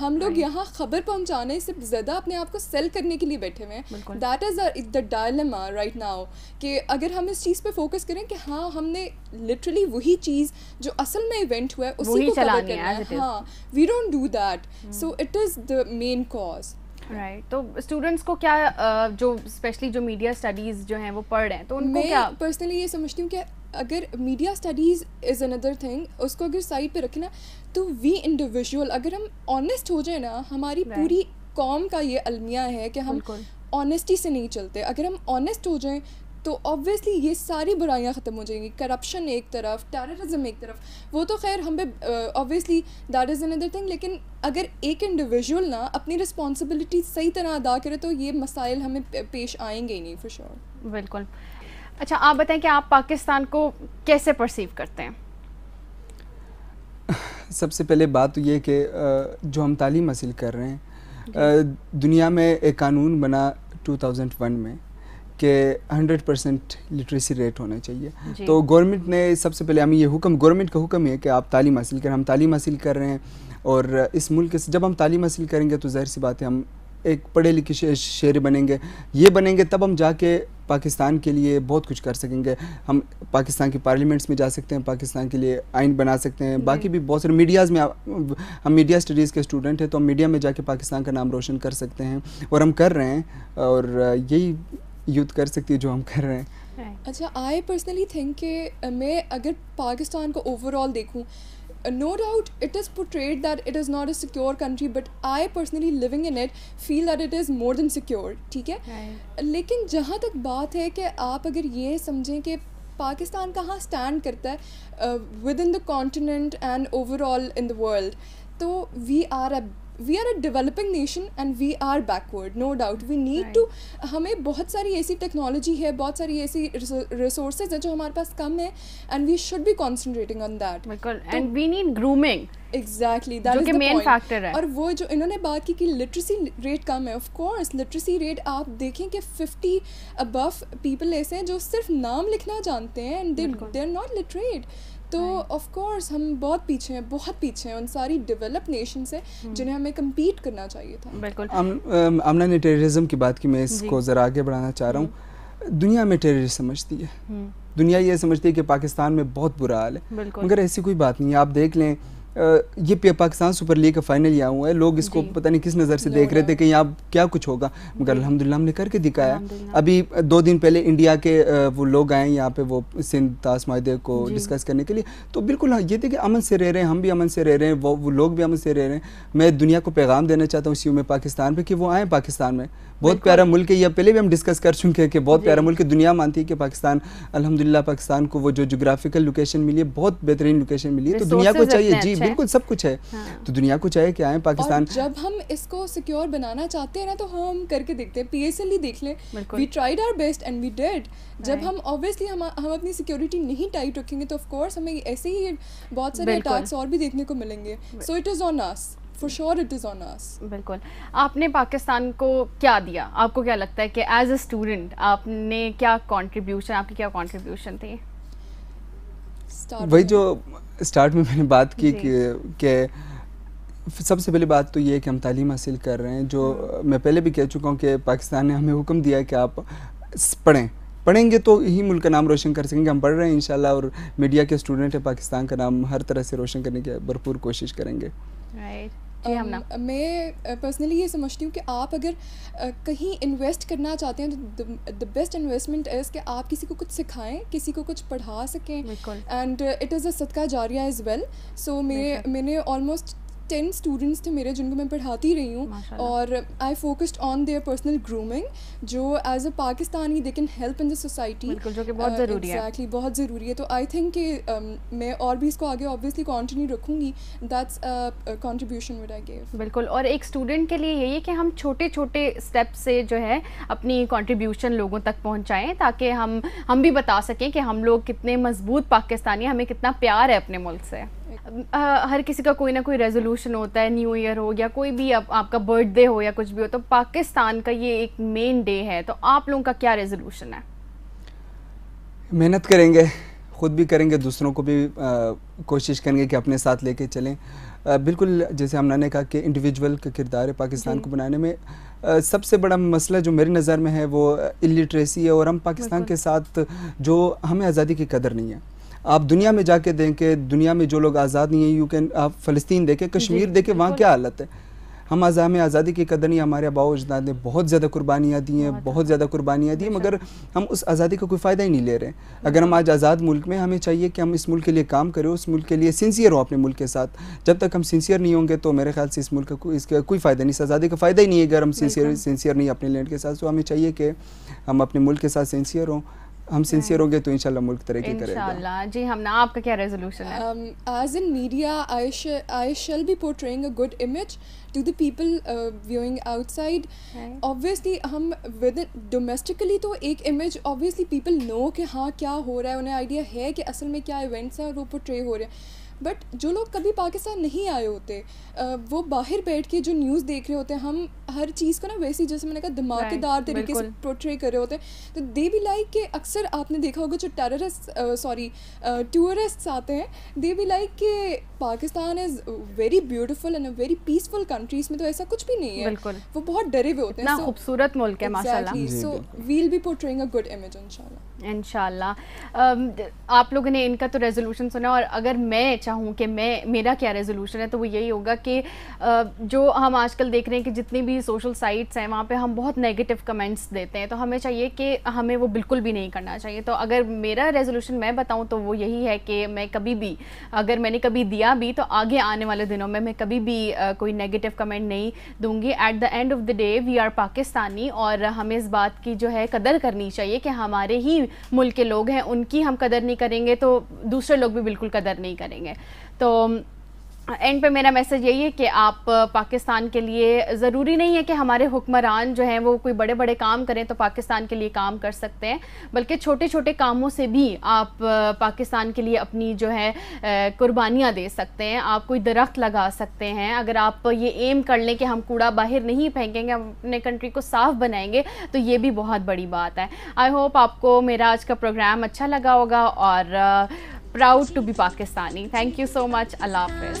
ہم لوگ یہاں خبر پہنچانے سے زیادہ اپنے آپ کو سیل کرنے کے لیے بیٹھے ہوئے ہیں. That is the dilemma right now کہ اگر ہم اس چیز پہ فوکس کریں کہ ہاں ہم نے لٹرلی وہی چیز جو اصل میں ایونٹ ہوا ہے اسی کو کور کرنا ہے. ہاں we don't do that, so it is the main cause. Right. تو اسٹوڈنٹس کو کیا جو اسپیشلی جو میڈیا اسٹڈیز جو ہیں وہ پڑھ رہے ہیں تو ان کو کیا, میں پرسنلی یہ سمجھتی ہوں کہ اگر media studies is another thing, اس کو اگر سائڈ پہ رکھے نا تو وی انڈیویژول اگر ہم آنیسٹ ہو جائیں نا, ہماری پوری قوم کا یہ المیہ ہے کہ ہم آنیسٹی سے نہیں چلتے. اگر ہم آنیسٹ ہو جائیں تو آبویسلی یہ ساری برائیاں ختم ہو جائیں گی. کرپشن ایک طرف, ٹیررزم ایک طرف, وہ تو خیر ہم پہ obviously that is another thing, لیکن اگر ایک انڈیویژول نا اپنی رسپانسبلٹی صحیح طرح ادا کرے تو یہ مسائل ہمیں پیش آئیں گے ہی نہیں فور شیور. بالکل. اچھا آپ بتائیں کہ آپ پاکستان کو کیسے پرسیو کرتے ہیں؟ سب سے پہلے بات تو یہ کہ جو ہم تعلیم حاصل کر رہے ہیں, دنیا میں ایک قانون بنا 2001 میں کہ 100% لٹریسی ریٹ ہونا چاہیے. تو گورنمنٹ نے سب سے پہلے ہمیں یہ حکم, گورنمنٹ کا حکم ہے کہ آپ تعلیم حاصل کریں. ہم تعلیم حاصل کر رہے ہیں اور اس ملک سے جب ہم تعلیم حاصل کریں گے تو ظاہر سی بات ہے ہم ایک پڑھے لکھے شہری بنیں گے. یہ بنیں گے تب ہم جا کے پاکستان کے لیے بہت کچھ کر سکیں گے. ہم پاکستان کی پارلیمنٹس میں جا سکتے ہیں, پاکستان کے لیے آئین بنا سکتے ہیں. باقی بھی بہت سارے میڈیاز میں, ہم میڈیا اسٹڈیز کے اسٹوڈنٹ ہیں تو ہم میڈیا میں جا کے پاکستان کا نام روشن کر سکتے ہیں اور ہم کر رہے ہیں, اور یہی یوتھ کر سکتی ہے جو ہم کر رہے ہیں. اچھا آئی پرسنلی تھنک کہ میں اگر پاکستان کو اوور آل دیکھوں, no doubt it is portrayed that it is not a secure country, but I personally living in it feel that it is more than secure. ٹھیک ہے, لیکن جہاں تک بات ہے کہ آپ اگر یہ سمجھیں کہ پاکستان کہاں اسٹینڈ کرتا ہے within the continent and overall in the world, تو we are a developing nation and we are backward, no doubt. We need to, ہمیں بہت ساری ایسی ٹیکنالوجی ہے, بہت ساری ایسی ریسورسز ہیں جو ہمارے پاس کم ہے, and we should be concentrating on that. And we need grooming. Exactly, that is the main factor ہے. اور وہ جو انہوں نے بات کی کہ لٹریسی ریٹ کم ہے, آف کورس لٹریسی ریٹ آپ دیکھیں کہ 50 ابو پیپل ایسے ہیں جو صرف نام لکھنا جانتے ہیں and they are not literate. تو آف کورس ہم بہت پیچھے ہیں ان ساری ڈیولپ نیشن سے جنہیں ہمیں کمپیٹ کرنا چاہیے تھا. بالکل. آمنہ نے ٹیررزم کی بات کی, میں اس کو ذرا آگے بڑھانا چاہ رہا ہوں. دنیا میں ٹیررسٹ سمجھتی ہے, دنیا یہ سمجھتی ہے کہ پاکستان میں بہت برا حال ہے, مگر ایسی کوئی بات نہیں ہے. آپ دیکھ لیں یہ پاکستان سپر لیگ کا فائنل یہاں ہوا ہے, لوگ اس کو پتہ نہیں کس نظر سے دیکھ رہے تھے کہ یہاں کیا کچھ ہوگا, مگر الحمدللہ ہم نے کر کے دکھایا. ابھی 2 دن پہلے انڈیا کے وہ لوگ آئے یہاں پہ وہ سندھ طاس معاہدے کو ڈسکس کرنے کے لیے, تو بالکل یہ تھے کہ امن سے رہ رہے ہیں, ہم بھی امن سے رہ رہے ہیں, وہ لوگ بھی امن سے رہ رہے ہیں. میں دنیا کو پیغام دینا چاہتا ہوں اس یوم پاکستان پہ کہ وہ آئیں پاکستان میں. بہت پیارا ملک ہے, یہ پہلے بھی ہم ڈسکس کر چکے ہیں کہ بہت پیارا ملک ہے. دنیا مانتی ہے کہ پاکستان الحمدللہ پاکستان کو وہ جو جغرافیکل لوکیشن ملی ہے بہت بہترین لوکیشن ملی ہے, تو دنیا کو چاہیے, جی بالکل سب کچھ ہے, تو دنیا کو چاہیے کہ آئیں پاکستان. جب ہم اس کو سیکیور بنانا چاہتے ہیں نا تو ہم کر کے دیکھتے ہیں. پی ایس ایل ہی دیکھ لیں, we tried our best and we did. جب ہم اوبیسلی ہم اپنی سیکیورٹی نہیں ٹائٹ رکھیں گے تو آف کورس ہمیں ایسے ہی بہت سارے اٹیکس اور بھی دیکھنے کو ملیں گے. So it is on us, for sure it is on us. بالکل. آپ نے پاکستان کو کیا دیا, آپ کو کیا لگتا ہے کہ ایز اے اسٹوڈنٹ آپ نے کیا کنٹریبیوشن, آپ کی کیا کنٹریبیوشن تھی؟ وہی جو اسٹارٹ میں نے بات کی کہ سب سے پہلی بات تو یہ ہے کہ ہم تعلیم حاصل کر رہے ہیں. جو میں پہلے بھی کہہ چکا ہوں کہ پاکستان نے ہمیں حکم دیا ہے کہ آپ پڑھیں گے تو ہی ملک کا نام روشن کر سکیں گے. ہم پڑھ رہے ہیں انشاءاللہ, اور میڈیا کے اسٹوڈنٹ ہیں, پاکستان کا نام ہر طرح سے روشن کرنے کی بھرپور کوشش کریں گے. میں پرسنلی یہ سمجھتی ہوں کہ آپ اگر کہیں انویسٹ کرنا چاہتے ہیں تو دا بیسٹ انویسٹمنٹ از کہ آپ کسی کو کچھ سکھائیں, کسی کو کچھ پڑھا سکیں, اینڈ اٹ از اے صدقہ جاریہ ایز ویل. سو میں نے آلموسٹ 10 اسٹوڈنٹس تھے میرے جن کو میں پڑھاتی رہی ہوں, اور I focused on their personal grooming, جو as a Pakistani they can help in the society, جو کہ بہت ضروری ہے. ایگزیکٹلی, بہت ضروری ہے. تو آئی تھنک کہ میں اور بھی اس کو آگے اوبویسلی کنٹینیو رکھوں گی. That's contribution what I give. بالکل. اور ایک اسٹوڈنٹ کے لیے یہی ہے کہ ہم چھوٹے چھوٹے اسٹیپ سے جو ہے اپنی کنٹریبیوشن لوگوں تک پہنچائیں, تاکہ ہم بھی بتا سکیں کہ ہم لوگ کتنے مضبوط پاکستانی ہیں, ہمیں کتنا پیار ہے اپنے ملک سے. ہر کسی کا کوئی نہ کوئی ریزولوشن ہوتا ہے, نیو ایئر ہو یا کوئی بھی آپ کا برتھ ڈے ہو یا کچھ بھی ہو, تو پاکستان کا یہ ایک مین ڈے ہے, تو آپ لوگوں کا کیا ریزولوشن ہے؟ محنت کریں گے, خود بھی کریں گے, دوسروں کو بھی کوشش کریں گے کہ اپنے ساتھ لے کے چلیں. بالکل جیسے ہم نے کہا کہ انڈیویجول کا کردار ہے پاکستان کو بنانے میں. سب سے بڑا مسئلہ جو میری نظر میں ہے وہ الٹریسی ہے, اور ہم پاکستان کے ساتھ جو ہمیں آزادی کی قدر نہیں ہے. آپ دنیا میں جا کے دیکھیں, دنیا میں جو لوگ آزاد نہیں ہیں, آپ فلسطین دیکھیں, کشمیر دیکھیں, وہاں کیا حالت ہے. ہمیں آزادی کی قدر نہیں. ہمارے آباء و اجداد نے بہت زیادہ قربانیاں دی ہیں, بہت زیادہ قربانیاں دی ہیں, مگر ہم اس آزادی کا کوئی فائدہ ہی نہیں لے رہے. اگر ہم آج آزاد ملک میں, ہمیں چاہیے کہ ہم اس ملک کے لیے کام کریں, اس ملک کے لیے سنسیئر ہوں اپنے ملک کے ساتھ. جب تک ہم سنسیئر نہیں ہوں گے تو میرے خیال سے اس ملک کا اس کا کوئی فائدہ نہیں, اس آزادی کا فائدہ ہی نہیں ہے اگر ہم سنسیئر نہیں اپنے لینڈ کے ساتھ. تو ہمیں چاہیے کہ ہم اپنے ملک کے ساتھ سنسیئر ہوں. ہم سنسیئر ہوں گے تو انشاءاللہ ملک ترقی کرے گا انشاءاللہ. جی ہمنا, آپ کا کیا ریزولوشن ہے؟ As in media, I shall be portraying a good image to the people viewing outside. Obviously ہم domestically تو ایک image obviously people know کہ ہاں کیا ہو رہا ہے, انہیں آئیڈیا ہے کہ اصل میں کیا ایونٹس ہیں اور وہ portray ہو رہے ہیں. بٹ جو لوگ کبھی پاکستان نہیں آئے ہوتے, وہ باہر بیٹھ کے جو نیوز دیکھ رہے ہوتے ہیں, ہم ہر چیز کو نا ویسی جیسے میں نے کہا دھماکے دار طریقے سے پورٹری کر رہے ہوتے ہیں, تو دے بھی لائک کہ اکثر آپ نے دیکھا ہوگا جو ٹورسٹس آتے ہیں, دے بھی لائک کہ Pakistan is very beautiful and a very peaceful country. اس میں تو ایسا کچھ بھی نہیں ہے, وہ بہت ڈرے ہوئے ہوتے ہیں. اتنا خوبصورت ملک ہے ماشاءاللہ. So we'll be portraying a good image انشاءاللہ. آپ لوگوں نے ان کا تو ریزولوشن سنا, اور اگر میں چاہوں کہ میرا کیا ریزولوشن ہے تو وہ یہی ہوگا کہ جو ہم آج کل دیکھ رہے ہیں کہ جتنی بھی سوشل سائٹس ہیں وہاں پہ ہم بہت نیگیٹو کمنٹس دیتے ہیں, تو ہمیں چاہیے کہ ہمیں وہ بالکل بھی نہیں کرنا چاہیے. تو اگر میرا ریزولوشن میں بتاؤں تو وہ یہی ہے کہ میں کبھی بھی, اگر میں نے کبھی دیا بھی, تو آگے آنے والے دنوں میں کبھی بھی کوئی نیگیٹو کمنٹ نہیں دوں گی. At the end of the day we are Pakistani, اور ہمیں اس بات کی جو ہے قدر کرنی چاہیے کہ ہمارے ہی ملک کے لوگ ہیں, ان کی ہم قدر نہیں کریں گے تو دوسرے لوگ بھی بالکل قدر نہیں کریں گے. تو اینڈ پہ میرا میسج یہی ہے کہ آپ پاکستان کے لیے, ضروری نہیں ہے کہ ہمارے حکمران جو ہیں وہ کوئی بڑے بڑے کام کریں تو پاکستان کے لیے کام کر سکتے ہیں, بلکہ چھوٹے چھوٹے کاموں سے بھی آپ پاکستان کے لیے اپنی جو ہے قربانیاں دے سکتے ہیں. آپ کوئی درخت لگا سکتے ہیں. اگر آپ یہ ایم کر لیں کہ ہم کوڑا باہر نہیں پھینکیں گے, ہم اپنے کنٹری کو صاف بنائیں گے, تو یہ بھی بہت بڑی بات ہے. آئی ہوپ آپ کو میرا آج کا پروگرام اچھا لگا ہوگا, اور proud to be Pakistani. Thank you so much. Allah Hafiz.